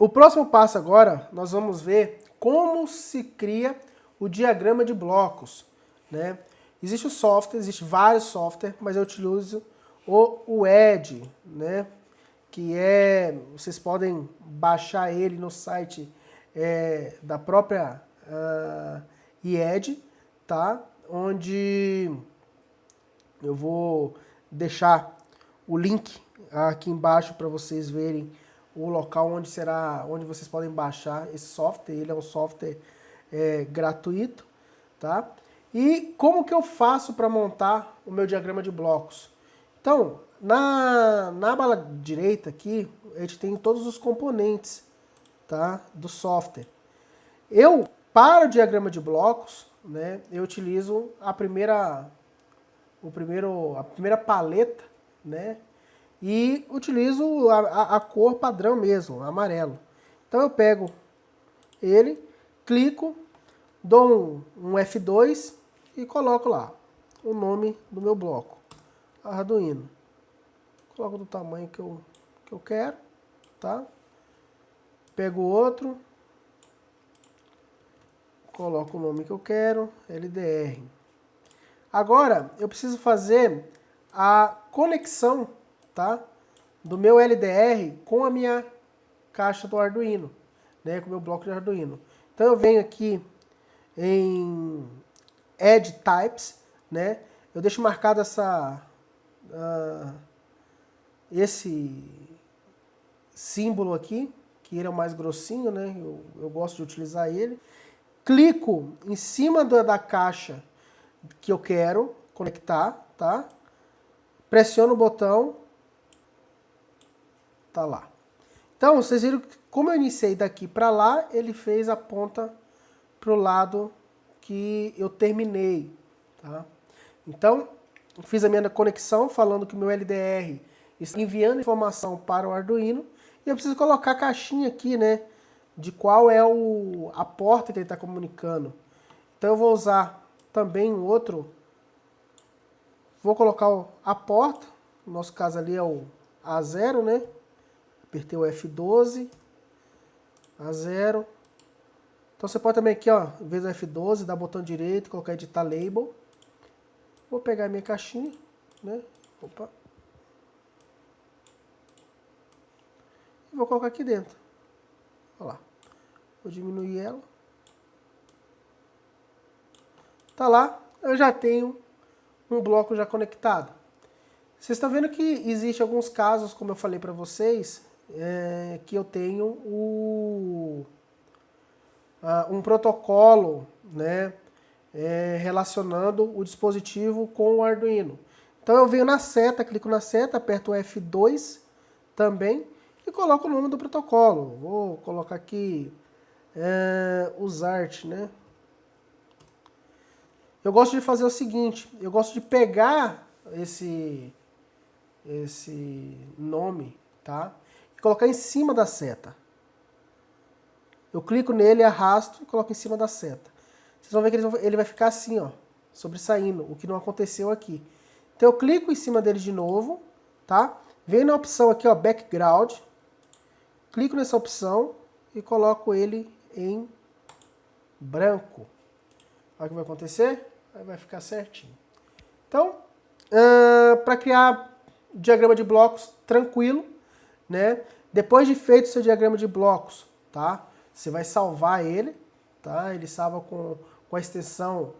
O próximo passo agora, nós vamos ver como se cria o diagrama de blocos, né? Existe o software, existe vários softwares, mas eu utilizo o Edge, né? Que vocês podem baixar ele no site da própria IED, tá? Onde eu vou deixar o link aqui embaixo para vocês verem o local onde vocês podem baixar esse software. Ele é um software gratuito, tá? E como que eu faço para montar o meu diagrama de blocos? Então, na aba direita aqui, a gente tem todos os componentes, tá, do software. Para o diagrama de blocos, né, eu utilizo a primeira paleta, né, e utilizo a cor padrão mesmo, amarelo. Então eu pego ele, clico, dou um F2 e coloco lá o nome do meu bloco, Arduino. Coloco do tamanho que eu quero, tá? Pego outro, coloco o nome que eu quero, LDR. Agora eu preciso fazer a conexão, tá, do meu LDR com a minha caixa do Arduino, né, com o meu bloco de Arduino. Então eu venho aqui em Add Types, né, eu deixo marcado esse símbolo aqui, que ele é o mais grossinho, né, eu gosto de utilizar ele. Clico em cima da caixa que eu quero conectar, tá? Pressiono o botão, tá lá. Então, vocês viram que como eu iniciei daqui para lá, ele fez a ponta pro lado que eu terminei, tá? Então, fiz a minha conexão falando que o meu LDR está enviando informação para o Arduino e eu preciso colocar a caixinha aqui, né, de qual é a porta que ele está comunicando. Então eu vou usar também um outro, vou colocar a porta, no nosso caso ali é o A0, né? Apertei o F12, A0. Então você pode também aqui, ó, em vez do F12, dar botão direito, colocar editar label. Vou pegar a minha caixinha, né? Opa. E vou colocar aqui dentro. Olha lá. Vou diminuir ela. Tá lá, eu já tenho um bloco já conectado. Vocês estão vendo que existe alguns casos, como eu falei para vocês, que eu tenho um protocolo, né, relacionando o dispositivo com o Arduino. Então eu venho na seta, clico na seta, aperto o F2 também e coloco o nome do protocolo. Vou colocar aqui USART, né? Eu gosto de fazer o seguinte, eu gosto de pegar esse nome, tá? E colocar em cima da seta. Eu clico nele, arrasto e coloco em cima da seta. Vocês vão ver que ele vai ficar assim, ó, sobressaindo, o que não aconteceu aqui. Então eu clico em cima dele de novo, tá? Venho na opção aqui, ó, Background. Clico nessa opção e coloco ele em branco. Olha o que vai acontecer. Aí vai ficar certinho. Então, para criar diagrama de blocos tranquilo, né? Depois de feito o seu diagrama de blocos, tá? Você vai salvar ele, tá? Ele salva com a extensão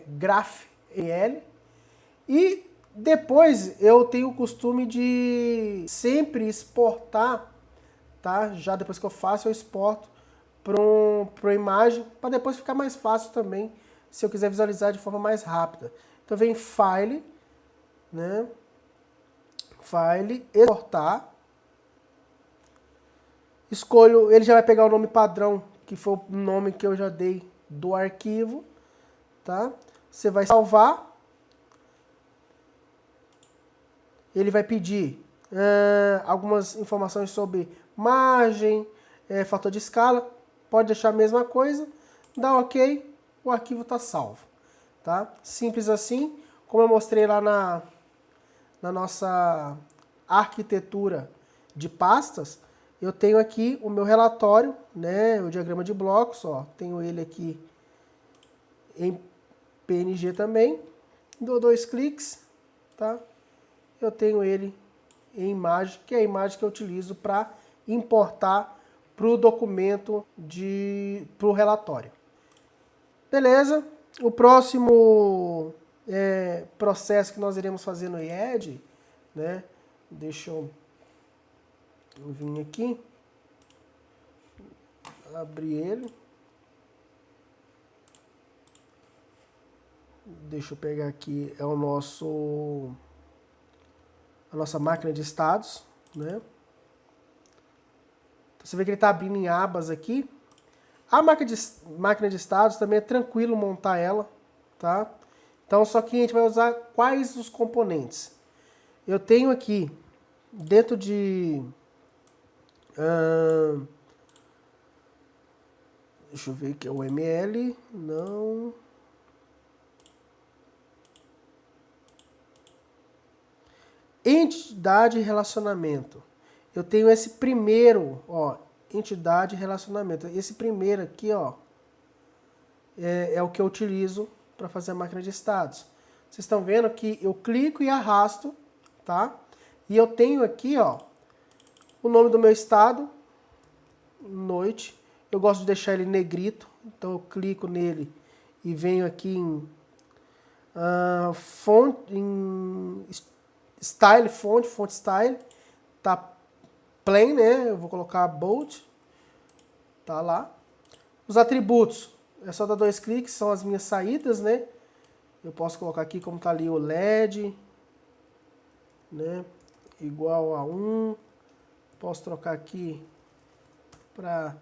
GraphQL. E depois eu tenho o costume de sempre exportar, tá? Já depois que eu faço, eu exporto para uma imagem, para depois ficar mais fácil também, se eu quiser visualizar de forma mais rápida. Então vem File, né? File, exportar. Escolho, ele já vai pegar o nome padrão, que foi o nome que eu já dei do arquivo, tá? Você vai salvar. Ele vai pedir algumas informações sobre margem, fator de escala. Pode deixar a mesma coisa, dá OK, o arquivo está salvo, tá? Simples assim, como eu mostrei lá na nossa arquitetura de pastas, eu tenho aqui o meu relatório, né, o diagrama de blocos, ó, tenho ele aqui em PNG também, dou 2 cliques, tá? Eu tenho ele em imagem, que é a imagem que eu utilizo para importar para o documento, para o relatório. Beleza? O próximo processo que nós iremos fazer no IED, né? Deixa eu vir aqui, abrir ele. Deixa eu pegar aqui, é a nossa máquina de estados, né? Então, você vê que ele está abrindo em abas aqui. A máquina de estados também é tranquilo montar ela, tá? Então, só que a gente vai usar quais os componentes. Eu tenho aqui, dentro de... deixa eu ver aqui, é o ML, não... Entidade e relacionamento. Eu tenho esse primeiro, ó, entidade e relacionamento. Esse primeiro aqui, ó, é o que eu utilizo para fazer a máquina de estados. Vocês estão vendo que eu clico e arrasto, tá? E eu tenho aqui, ó, o nome do meu estado, noite. Eu gosto de deixar ele negrito, então eu clico nele e venho aqui em style, fonte style, tá plain, né? Eu vou colocar bold, tá lá. Os atributos, é só dar 2 cliques, são as minhas saídas, né? Eu posso colocar aqui como tá ali o LED, né? Igual a 1. Posso trocar aqui para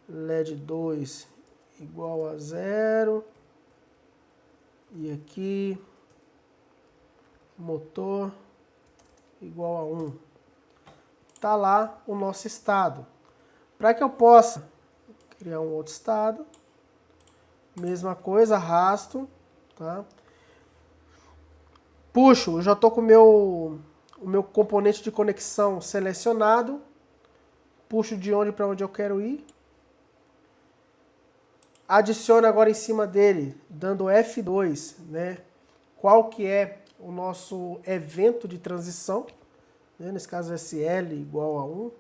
LED 2 igual a 0. E aqui motor igual a 1. Tá lá o nosso estado. Para que eu possa criar um outro estado, mesma coisa, arrasto, tá? Puxo, eu já estou com o meu componente de conexão selecionado. Puxo de onde para onde eu quero ir. Adiciono agora em cima dele, dando F2, né? Qual que é o nosso evento de transição, né? Nesse caso SL igual a 1.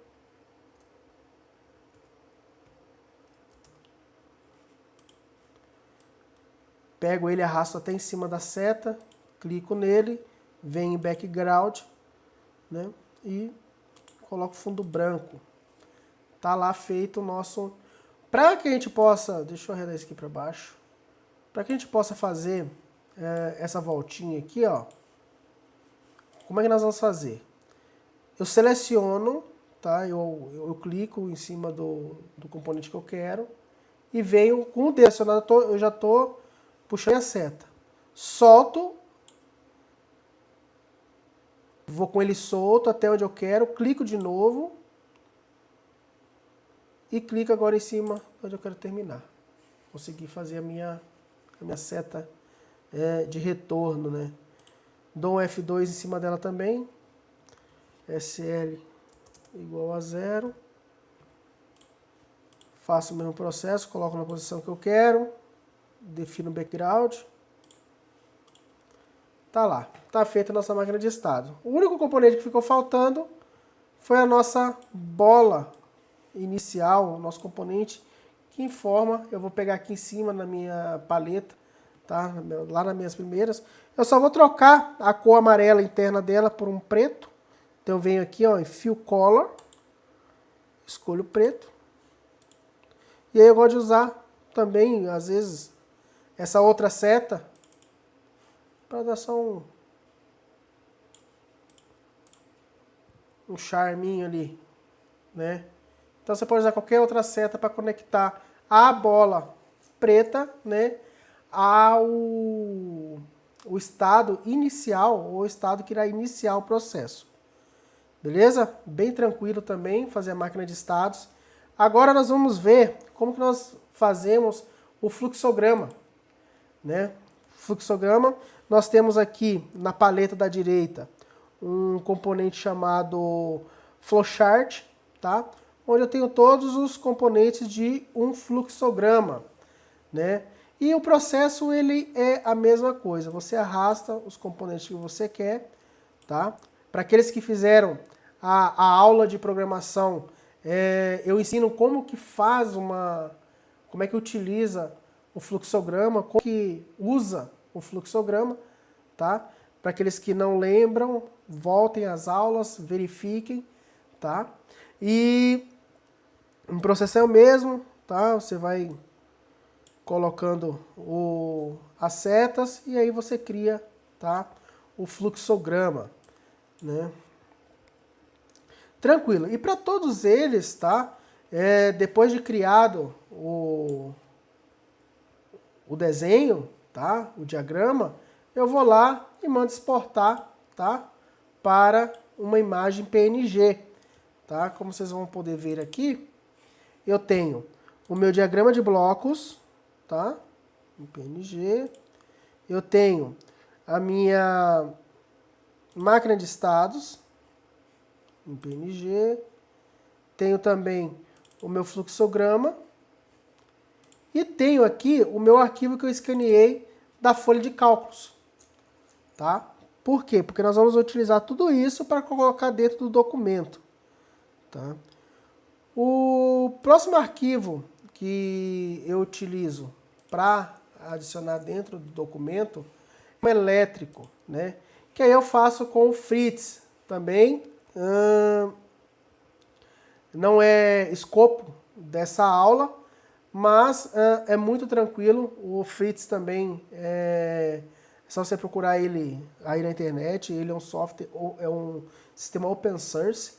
Pego ele, arrasto até em cima da seta, clico nele, venho em background, né? E coloco fundo branco. Tá lá feito o nosso... Para que a gente possa... Deixa eu arredar isso aqui para baixo. Para que a gente possa fazer essa voltinha aqui, ó. Como é que nós vamos fazer? Eu seleciono, tá? Eu clico em cima do componente que eu quero e venho com o dedo acionado, eu já estou puxando a seta. Solto, vou com ele solto até onde eu quero, clico de novo e clico agora em cima onde eu quero terminar. Consegui fazer a minha seta de retorno, né? Dou um F2 em cima dela também. SL igual a 0. Faço o mesmo processo, coloco na posição que eu quero. Defino o background. Tá lá. Tá feita a nossa máquina de estado. O único componente que ficou faltando foi a nossa bola inicial, o nosso componente que informa. Eu vou pegar aqui em cima na minha paleta, tá? Lá nas minhas primeiras. Eu só vou trocar a cor amarela interna dela por um preto. Então eu venho aqui, ó, em Fill Color, escolho preto. E aí eu gosto de usar também, às vezes, essa outra seta para dar só um charminho ali, né? Então você pode usar qualquer outra seta para conectar a bola preta, né, o estado inicial, ou o estado que irá iniciar o processo. Beleza? Bem tranquilo também fazer a máquina de estados. Agora nós vamos ver como que nós fazemos o fluxograma, né? Fluxograma, nós temos aqui na paleta da direita um componente chamado flowchart, tá? onde eu tenho todos os componentes de um fluxograma, né? E o processo ele é a mesma coisa, você arrasta os componentes que você quer, tá? Para aqueles que fizeram a aula de programação, eu ensino como que como é que utiliza o fluxograma, como que usa o fluxograma, tá? Para aqueles que não lembram, voltem às aulas, verifiquem, tá? E o processo é o mesmo, tá? Você vai colocando as setas e aí você cria, tá? O fluxograma, né? Tranquilo. E para todos eles, tá? Depois de criado o desenho, tá? O diagrama, eu vou lá e mando exportar, tá? Para uma imagem PNG, tá? Como vocês vão poder ver aqui, eu tenho o meu diagrama de blocos, tá? Em PNG. Eu tenho a minha máquina de estados em PNG. Tenho também o meu fluxograma. E tenho aqui o meu arquivo que eu escaneei da folha de cálculos, tá? Por quê? Porque nós vamos utilizar tudo isso para colocar dentro do documento, tá? O próximo arquivo que eu utilizo para adicionar dentro do documento é o elétrico, né? Que aí eu faço com o Fritz também. Não é escopo dessa aula, mas é muito tranquilo. O Fritz também é só você procurar ele aí na internet. Ele é um software, é um sistema open source,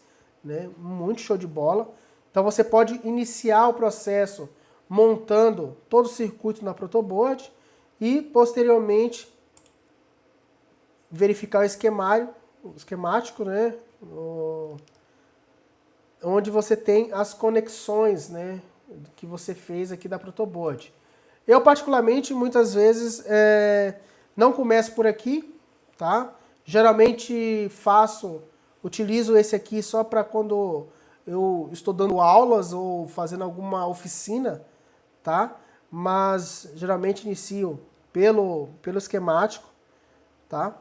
né? Muito show de bola. Então você pode iniciar o processo montando todo o circuito na protoboard e posteriormente verificar o esquemático, né? Onde você tem as conexões, né, que você fez aqui da protoboard. Eu particularmente muitas vezes não começo por aqui, tá? Geralmente utilizo esse aqui só para quando eu estou dando aulas ou fazendo alguma oficina, tá? Mas geralmente inicio pelo esquemático, tá?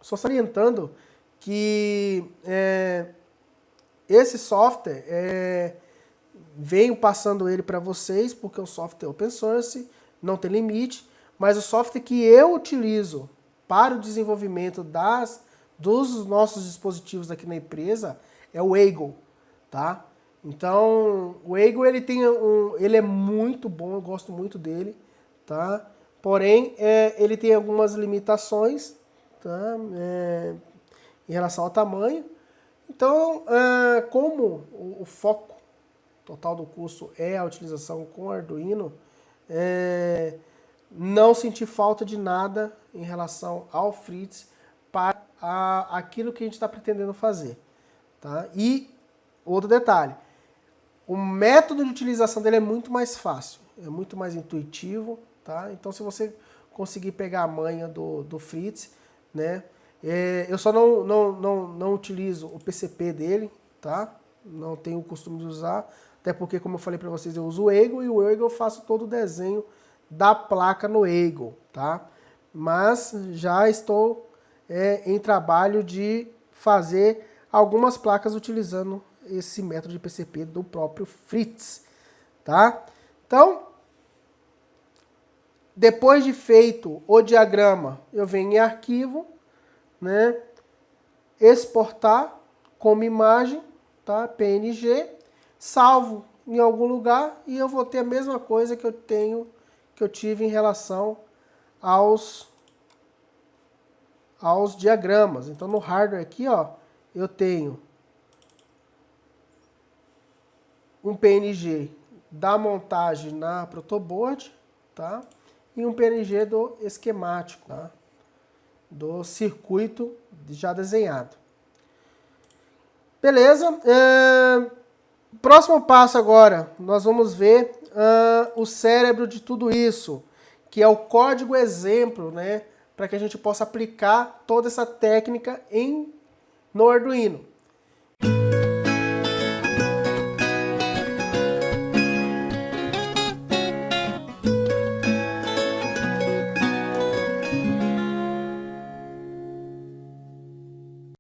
Só salientando que esse software, venho passando ele para vocês porque o software é open source, não tem limite, mas o software que eu utilizo para o desenvolvimento dos nossos dispositivos aqui na empresa é o Eagle, tá? Então, o Eagle ele é muito bom, eu gosto muito dele, tá? Porém, ele tem algumas limitações, tá? Em relação ao tamanho. Então, como o foco total do curso é a utilização com Arduino, não senti falta de nada em relação ao Fritz para aquilo que a gente está pretendendo fazer, tá? E outro detalhe, o método de utilização dele é muito mais fácil, é muito mais intuitivo, tá? Então, se você conseguir pegar a manha do Fritz, né? Eu só não utilizo o PCP dele, tá? Não tenho o costume de usar, até porque, como eu falei para vocês, eu uso o Eagle e o Eagle eu faço todo o desenho da placa no Eagle, tá? Mas já estou em trabalho de fazer algumas placas utilizando esse método de PCP do próprio Fritz, tá? Então, depois de feito o diagrama, eu venho em arquivo, né? Exportar como imagem, tá? PNG, salvo em algum lugar e eu vou ter a mesma coisa que eu tive em relação aos diagramas. Então no hardware aqui, ó, eu tenho um PNG da montagem na protoboard, tá? E um PNG do esquemático, tá? Do circuito já desenhado. Beleza? Próximo passo agora, nós vamos ver o cérebro de tudo isso, que é o código exemplo, né? Para que a gente possa aplicar toda essa técnica no Arduino.